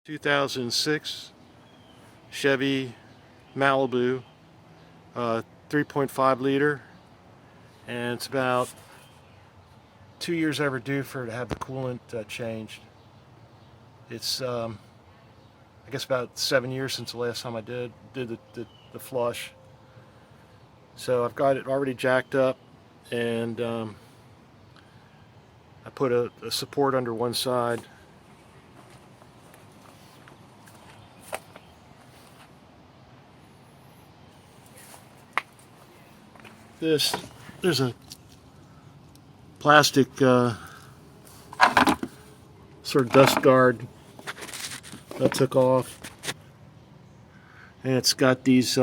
2006 Chevy Malibu 3.5 liter, and it's about 2 years overdue for it to have the coolant changed. It's I guess about 7 years since the last time I did the flush. So I've got it already jacked up, and I put a support under one side. There's a plastic sort of dust guard that took off, and it's got these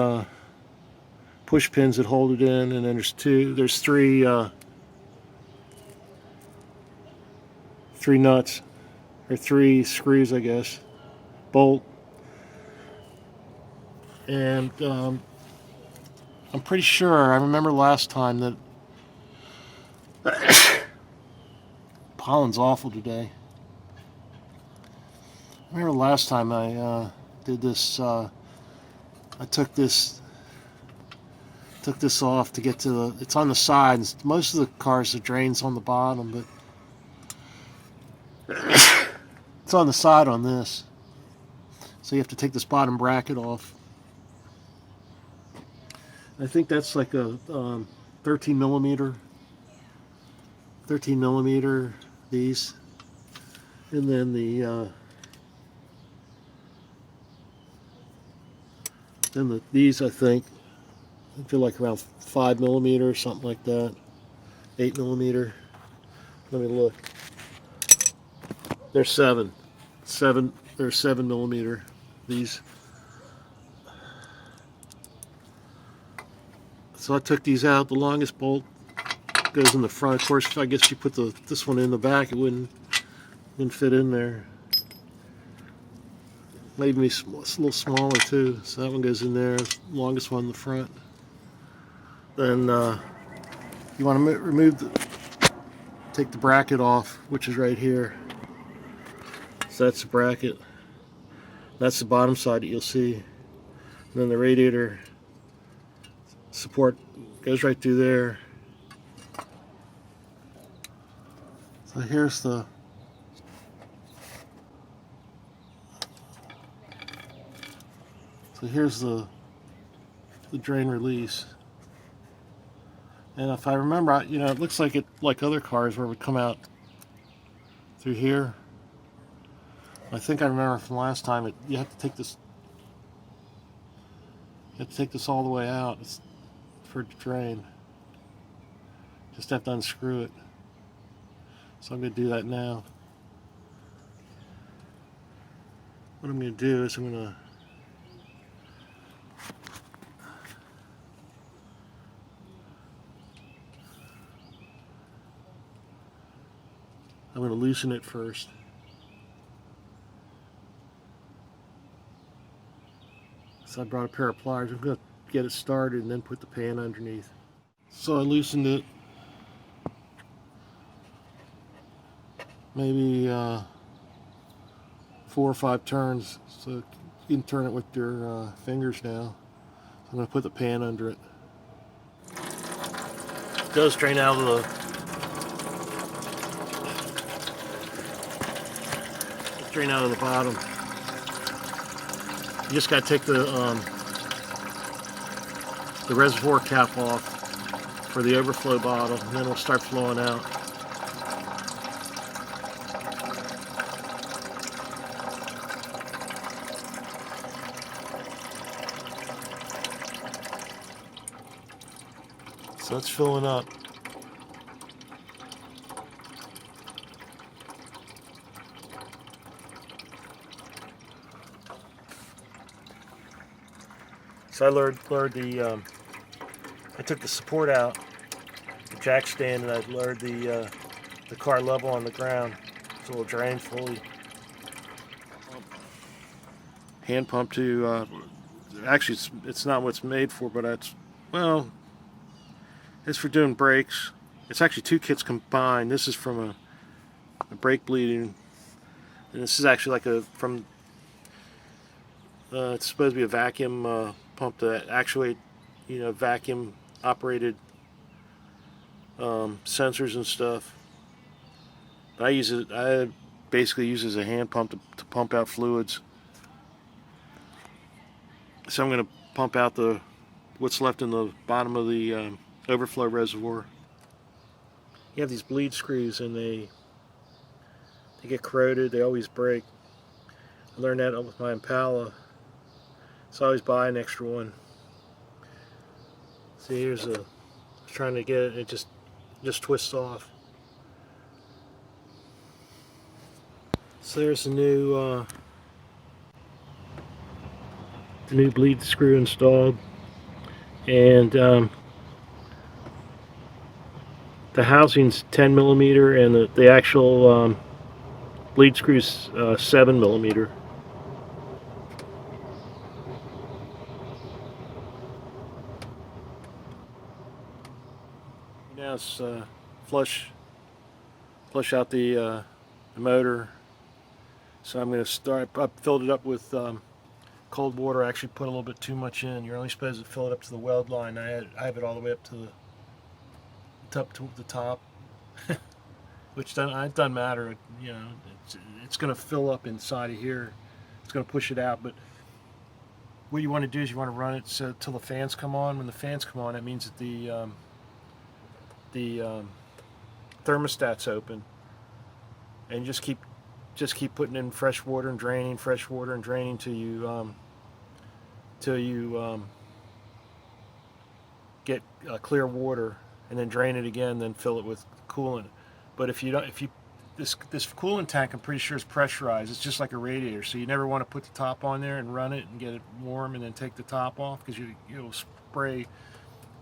push pins that hold it in, and then there's three nuts, or three screws, I guess, bolt, and I'm pretty sure I remember last time that pollen's awful today. I remember last time I did this. I took this off to get to the. It's on the sides. Most of the cars, the drain's on the bottom, but it's on the side on this. So you have to take this bottom bracket off. I think that's like a 13 millimeter, these, and then these I think they're like around 5 millimeter or something like that, 8 millimeter. Let me look. They're 7 millimeter. These. So I took these out. The longest bolt goes in the front. Of course, I guess you put this one in the back, it wouldn't fit in there. Maybe it's a little smaller too. So that one goes in there. Longest one in the front. Then you want to take the bracket off, which is right here. So that's the bracket. That's the bottom side that you'll see. And then the radiator support goes right through there. So here's the drain release. And if I remember, you know, it looks like other cars where it would come out through here. I think I remember from last time you have to take this. You have to take this all the way out for it to drain. Just have to unscrew it. So I'm going to do that now. What I'm going to do is I'm going to loosen it first. So I brought a pair of pliers. I'm going to get it started and then put the pan underneath. So I loosened it. Maybe 4 or 5 turns. So you can turn it with your fingers now. I'm going to put the pan under it. It does drain out of the bottom. You just got to take the reservoir cap off for the overflow bottle, and then it'll start flowing out. So it's filling up. So I lowered the, I took the support out, the jack stand, and I lowered the car level on the ground so it'll drain fully. Hand pump to, actually it's not what it's made for, but it's for doing brakes. It's actually 2 kits combined. This is from a brake bleeding, and this is actually like from It's supposed to be a vacuum pump to actuate, vacuum operated sensors and stuff. But I basically use it as a hand pump to pump out fluids. So I'm going to pump out what's left in the bottom of the overflow reservoir. You have these bleed screws, and they get corroded. They always break. I learned that with my Impala, so I always buy an extra one. See, here's trying to get it. It just twists off. So there's the new bleed screw installed, and the housing's 10 millimeter, and the actual bleed screw's 7 millimeter. Now it's flush out the motor. So I'm going to start. I filled it up with cold water. I actually put a little bit too much in. You're only supposed to fill it up to the weld line. I have it all the way up to the top, which it doesn't matter. It's going to fill up inside of here. It's going to push it out. But what you want to do is you want to run it till the fans come on. When the fans come on, that means that the thermostat's open, and just keep putting in fresh water and draining till you get clear water, and then drain it again, then fill it with coolant. But this coolant tank, I'm pretty sure, is pressurized. It's just like a radiator, so you never want to put the top on there and run it and get it warm and then take the top off, because you'll spray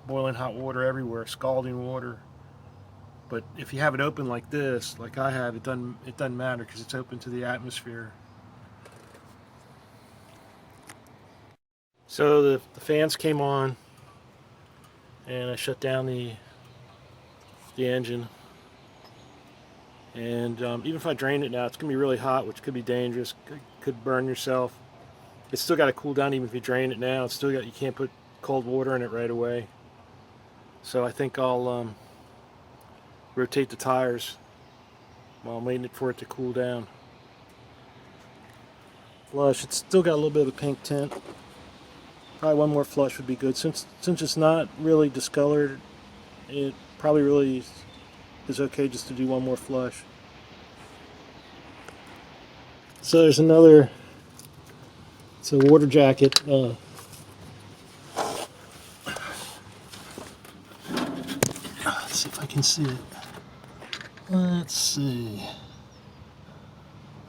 boiling hot water everywhere, scalding water. But if you have it open like this, like I have, it doesn't matter, because it's open to the atmosphere. So the fans came on, and I shut down the engine. And even if I drain it now, it's going to be really hot, which could be dangerous. Could burn yourself. It's still got to cool down even if you drain it now. You can't put cold water in it right away. So I think I'll rotate the tires while I'm waiting for it to cool down. Flush. It's still got a little bit of a pink tint. Probably one more flush would be good. Since it's not really discolored, it probably really is okay just to do one more flush. So there's another. It's a water jacket. Let's see if I can see it. Let's see.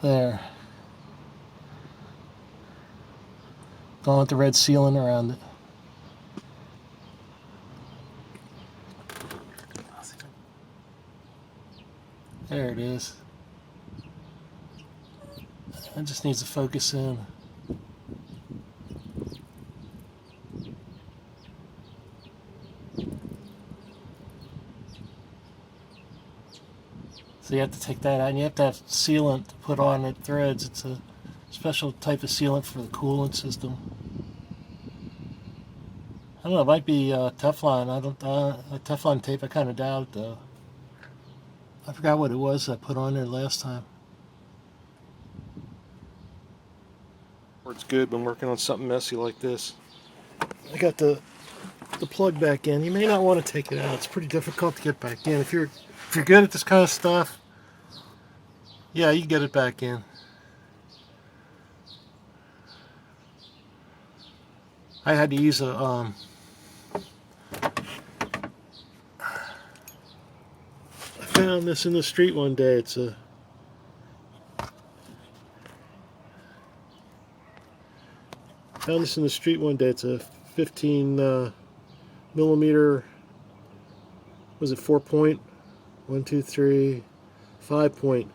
There. Don't want the red sealant around it. There it is. It just needs to focus in. So you have to take that out, and you have to have sealant to put on it threads. It's a special type of sealant for the coolant system. I don't know, it might be Teflon. Teflon tape, I kind of doubt it though. I forgot what it was I put on there last time. It's good when working on something messy like this. I got the plug back in. You may not want to take it out. It's pretty difficult to get back in. If you're good at this kind of stuff, yeah, you can get it back in. I had to use I found this in the street one day. It's a Found this in the street one day. It's a 15 millimeter. Was it 4-point? 1, 2, 3, 5-point.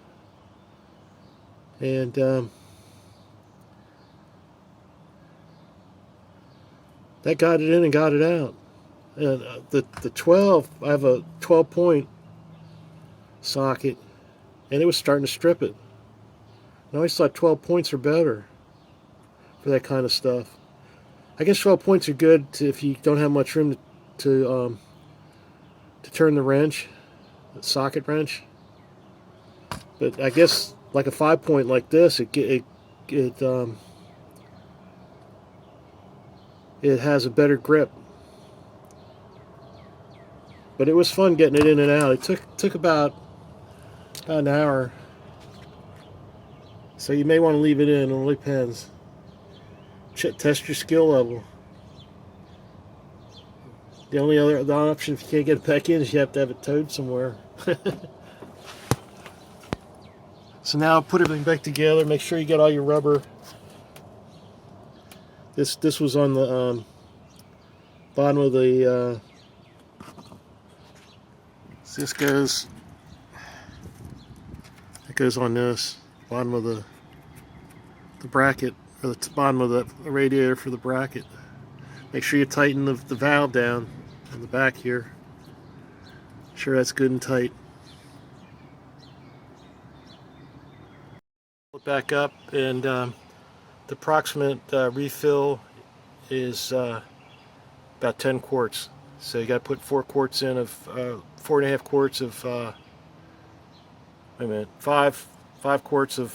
And that got it in and got it out. And the 12, I have a 12-point socket, and it was starting to strip it. And I always thought 12 points are better for that kind of stuff. I guess 12 points are good if you don't have much room to turn the wrench, the socket wrench. But I guess like a 5-point like this, it has a better grip. But it was fun getting it in and out. It took about an hour. So you may want to leave it in. It only depends. Test your skill level. The only other option if you can't get it back in is you have to have it towed somewhere. So now put everything back together. Make sure you get all your rubber. This was on the bottom of the. This goes. It goes on this bottom of the bracket, or the bottom of the radiator for the bracket. Make sure you tighten the valve down in the back here. Make sure that's good and tight. Pull it back up, and the approximate refill is about 10 quarts. So you got to put 4 quarts in of 4.5 quarts of wait a minute, 5 quarts of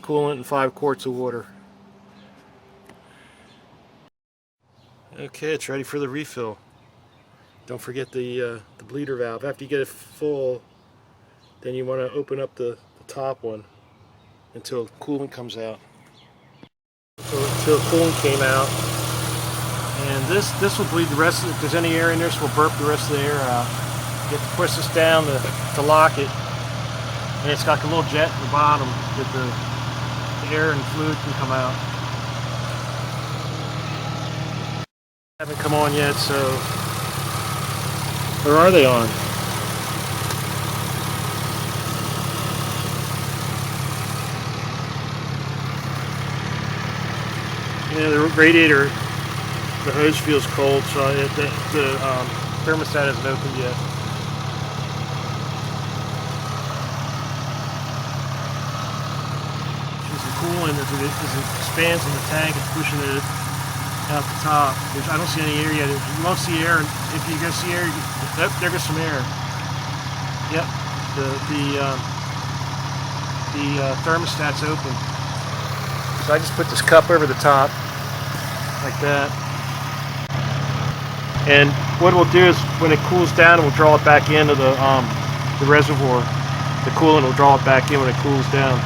coolant and 5 quarts of water. Okay, it's ready for the refill. Don't forget the bleeder valve. After you get it full, then you want to open up the top one until coolant comes out. So until coolant came out, and this will bleed the rest of it. If there's any air in there, this will burp the rest of the air out. You have to push this down to lock it, and it's got a little jet at the bottom that the air and fluid can come out. Haven't come on yet, so or are they on? Yeah, the radiator, the hose feels cold, so the thermostat isn't opened yet. There's some coolant as it expands in the tank. It's pushing it out the top. I don't see any air yet. You won't see air. If you're going to see air, there goes some air. Yep, the thermostat's open. So I just put this cup over the top, like that. And what we'll do is, when it cools down, we'll draw it back into the reservoir. The coolant will draw it back in when it cools down.